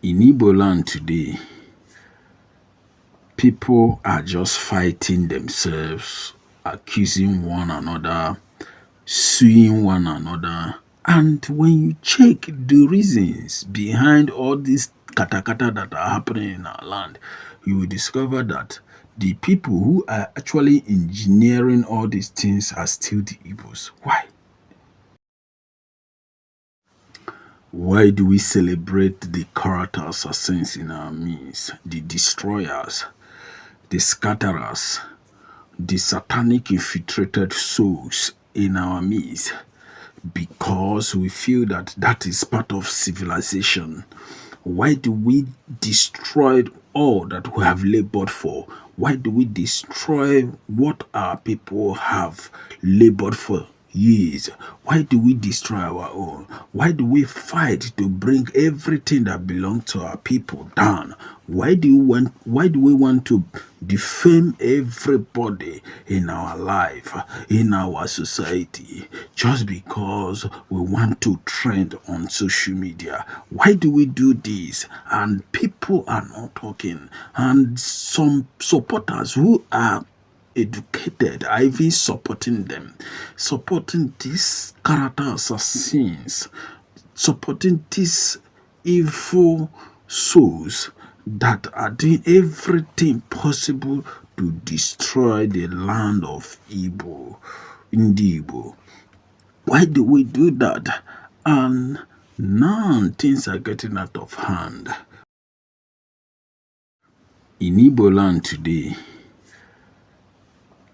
In Igbo land today, people are just fighting themselves, accusing one another, suing one another. And when you check the reasons behind all these katakata that are happening in our land, you will discover that the people who are actually engineering all these things are still the Igbos. Why? Why do we celebrate the character assassins in our midst, the destroyers, the scatterers, the satanic infiltrated souls in our midst? Because we feel that that is part of civilization. Why do we destroy all that we have labored for? Why do we destroy what our people have labored for years? Why do we destroy our own? Why do we fight to bring everything that belongs to our people down? Why do we want to defame everybody in our life, in our society, just because we want to trend on social media? Why do we do this? And people are not talking. And some supporters who are educated are even supporting them, supporting these character assassins, supporting these evil souls that are doing everything possible to destroy the land of Igbo, Igbo. Why do we do that? And now things are getting out of hand. In Igbo land today,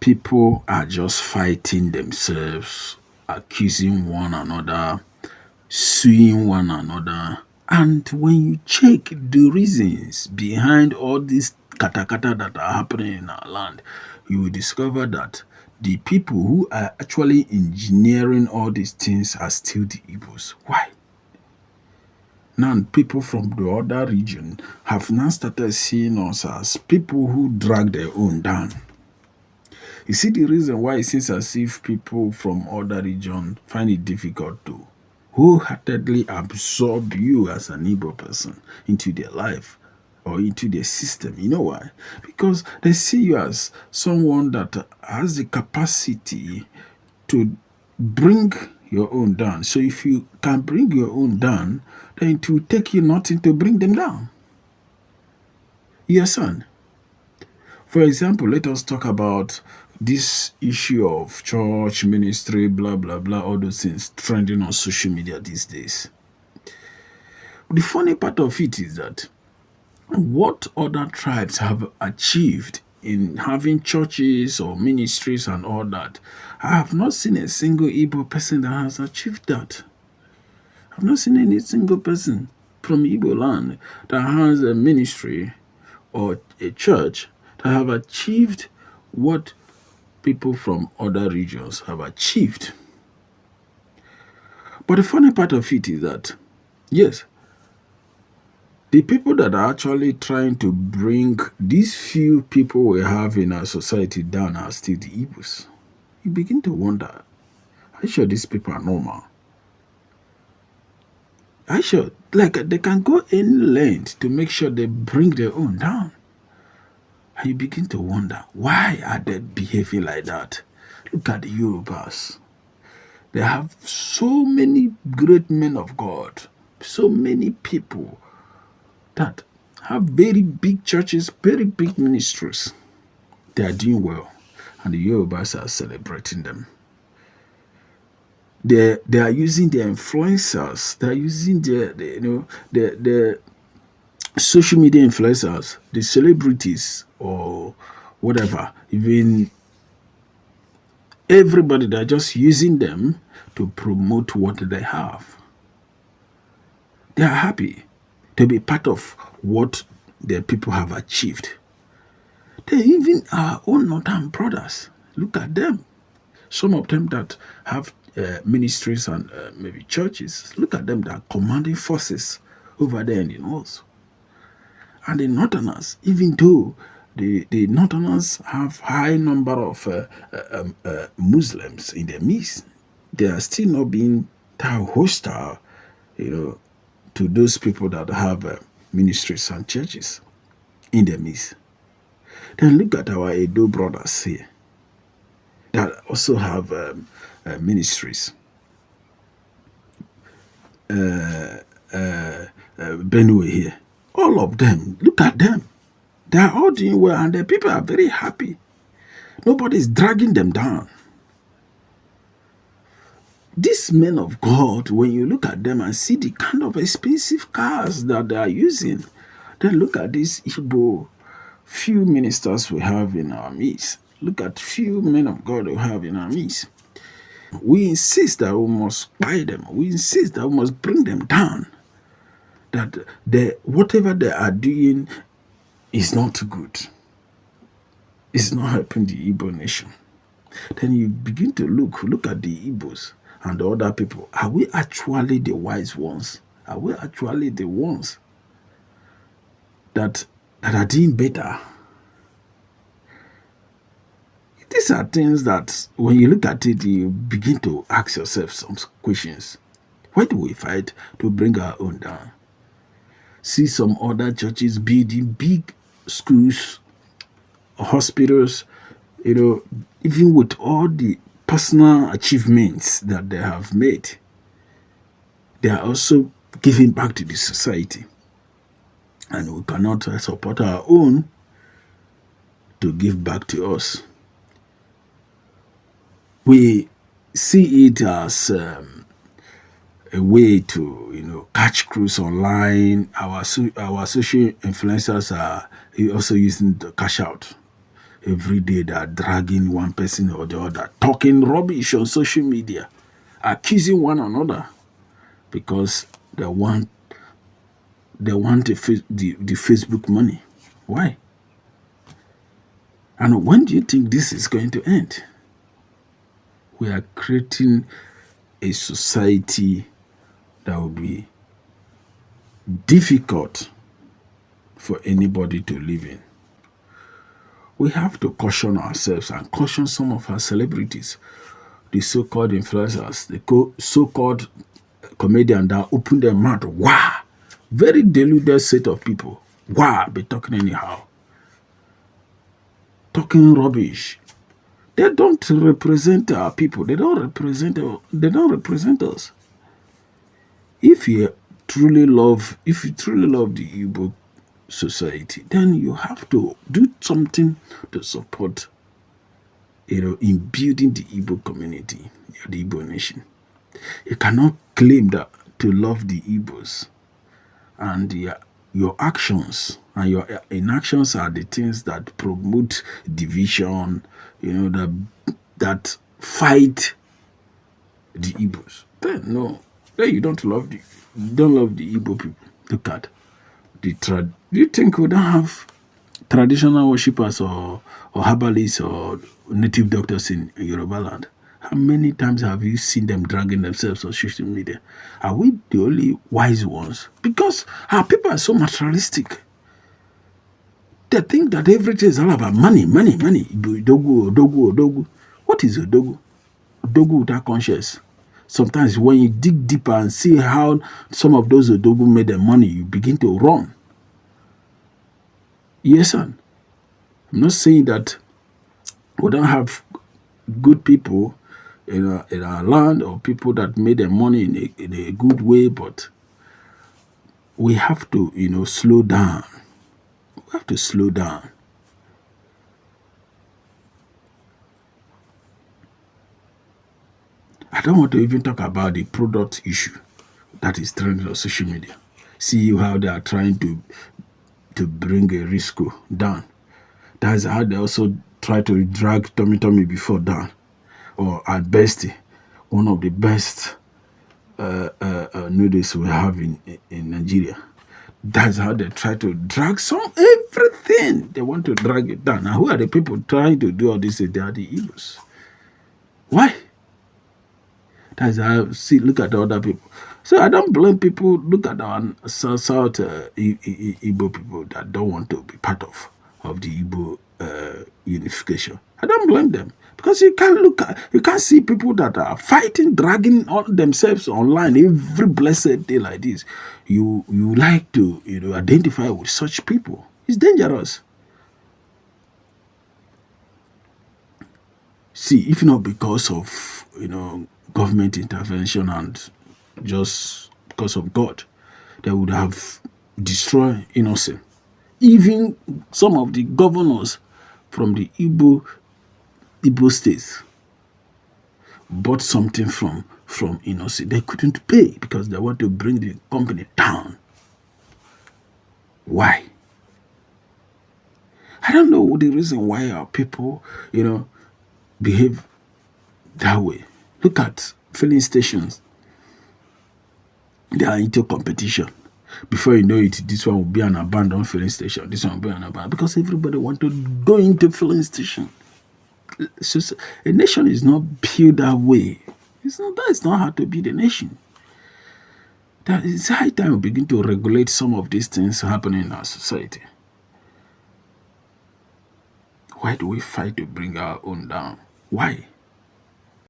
people are just fighting themselves, accusing one another, suing one another. And when you check the reasons behind all these katakata that are happening in our land, you will discover that the people who are actually engineering all these things are still the Igbos. Why? Now, people from the other region have now started seeing us as people who drag their own down. You see the reason why it seems as if people from other region find it difficult to wholeheartedly absorb you as an Igbo person into their life or into their system. You know why? Because they see you as someone that has the capacity to bring your own down. So if you can bring your own down, then it will take you nothing to bring them down. Yes, son. For example, let us talk about this issue of church ministry, blah, blah, blah, all those things trending on social media these days. The funny part of it is that what other tribes have achieved in having churches or ministries and all that, I have not seen a single Igbo person that has achieved that. I've not seen any single person from Igbo land that has a ministry or a church that have achieved what people from other regions have achieved. But the funny part of it is that, yes, the people that are actually trying to bring these few people we have in our society down are still the Igbos. You begin to wonder, are you sure these people are normal? Are you sure? Like, they can go any length to make sure they bring their own down. And you begin to wonder, why are they behaving like that? Look at the Yorubas. They have so many great men of God, so many people that have very big churches, very big ministries. They are doing well, and the Yorubas are celebrating them. They are using their influencers. They are using their social media influencers, the celebrities or whatever, even everybody. They're just using them to promote what they have. They are happy to be part of what their people have achieved. They even our own northern brothers. Look at them. Some of them that have ministries and maybe churches. Look at them that are commanding forces over there in the north. And the northerners, even though the northerners have high number of Muslims in their midst, they are still not being that hostile, you know, to those people that have ministries and churches in the midst. Then look at our Edo brothers here that also have ministries. Benue here. All of them, look at them. They are all doing well and the people are very happy. Nobody is dragging them down. These men of God, when you look at them and see the kind of expensive cars that they are using, then look at these Igbo few ministers we have in our midst. Look at few men of God we have in our midst. We insist that we must buy them. We insist that we must bring them down. That whatever they are doing is not good. It's not helping the Igbo nation. Then you begin to look at the Igbos and the other people. Are we actually the wise ones? Are we actually the ones that are doing better? These are things that when you look at it, you begin to ask yourself some questions. Why do we fight to bring our own down? See some other churches building big schools, hospitals, even with all the personal achievements that they have made, they are also giving back to the society. And we cannot support our own to give back to us. We see it as a way to catch crews online. Our social influencers are also using the cash out. Every day they are dragging one person or the other, talking rubbish on social media, accusing one another because they want the Facebook money. Why? And when do you think this is going to end? We are creating a society that will be difficult for anybody to live in. We have to caution ourselves and caution some of our celebrities, the so-called influencers, the so-called comedians that open their mouth. Wow! Very deluded set of people. Wow! Be talking anyhow. Talking rubbish. They don't represent our people. They don't represent us. If you truly love the Igbo society, then you have to do something to support, in building the Igbo community, the Igbo nation. You cannot claim that to love the Igbos, and your actions and your inactions are the things that promote division, that fight the Igbos. Then you don't love the Igbo people. Look at do you think we don't have traditional worshippers or herbalists or native doctors in Yoruba land? How many times have you seen them dragging themselves on social media? Are we the only wise ones? Because our people are so materialistic. They think that everything is all about money. Odogu. What is Odogu? Odogu without conscience. Sometimes when you dig deeper and see how some of those Odogu made their money, you begin to run. Yes, son. I'm not saying that we don't have good people in our land or people that made their money in a good way, but we have to, slow down. We have to slow down. I don't want to even talk about the product issue that is trending on social media. See how they are trying to bring a Risco down. That's how they also try to drag Tommy before down. Or at best, one of the best noodles we have in Nigeria. That's how they try to drag everything. They want to drag it down. Now, who are the people trying to do all this? They are the Igbos. Why? That's how, look at the other people. So I don't blame people. Look at our South Igbo people that don't want to be part of the Igbo unification. I don't blame them because you can't see people that are fighting, dragging on themselves online every blessed day like this. You like to identify with such people. It's dangerous. See, if not because of government intervention and just because of God, they would have destroyed innocent. Even some of the governors from the Igbo states bought something from innocent. They couldn't pay because they want to bring the company down. Why? I don't know the reason why our people, behave that way. Look at filling stations. They are into competition. Before you know it, this one will be an abandoned filling station. This one will be an abandoned because everybody want to go into filling station. So a nation is not built that way. It's not how to build a nation. That it's high time we begin to regulate some of these things happening in our society. Why do we fight to bring our own down? Why?